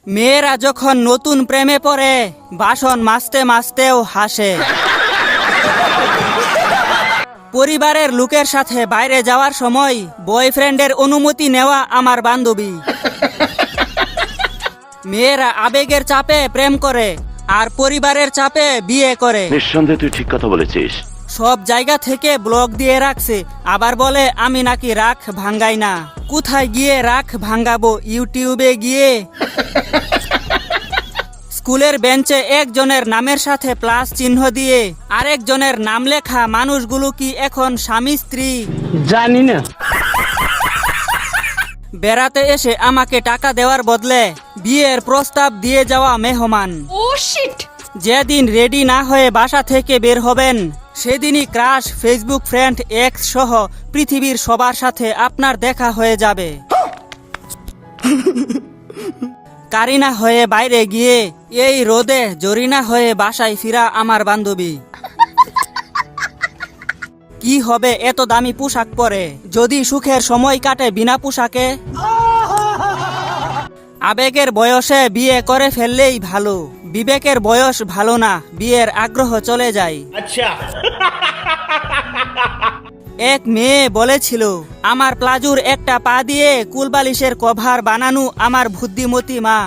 মেয়েরা যখন নতুন প্রেমে পড়ে বাসন মাজতে মাজতেও হাসে। পরিবারের লোকের সাথে বাইরে যাওয়ার সময় বয়ফ্রেন্ডের অনুমতি নেওয়া আমার বান্ধবী। মেয়েরা আবেগের চাপে প্রেম করে আর পরিবারের চাপে বিয়ে করে। নিঃসন্দেহে তুই ঠিক কথা বলেছিস। সব জায়গা থেকে ব্লগ দিয়ে রাখছে, আবার বলে আমি নাকি রাখ ভাঙ্গাই না। কোথায় গিয়ে রাখ ভাঙ্গাবো? ইউটিউবে গিয়ে। স্কুলের বেঞ্চে একজনের নামের সাথে প্লাস চিহ্ন দিয়ে আরেকজনের নাম লেখা মানুষগুলো কি এখন স্বামী স্ত্রী? জানি না। বেড়াতে এসে আমাকে টাকা দেওয়ার বদলে বিয়ের প্রস্তাব দিয়ে যাওয়া মেহমান। যেদিন রেডি না হয়ে বাসা থেকে বের হবেন সেদিনই ক্রাশ, ফেসবুক ফ্রেন্ড, এক্স সহ পৃথিবীর সবার সাথে আপনার দেখা হয়ে যাবে। কারিনা হয়ে বাইরে গিয়ে এই রোদে জরিনা হয়ে বাসায় ফিরা আমার বান্ধবী। কি হবে এত দামি পোশাক পরে যদি সুখের সময় কাটে বিনা পোশাকে? আবেগের বয়সে বিয়ে করে ফেললেই ভালো, বিবেকের বয়স ভালো না, বিয়ের আগ্রহ চলে যায়। এক মেয়ে বলেছিল আমার প্লাজুর একটা পা দিয়ে কুলবালিশের কভার বানানো আমার বুদ্ধিমতী মা।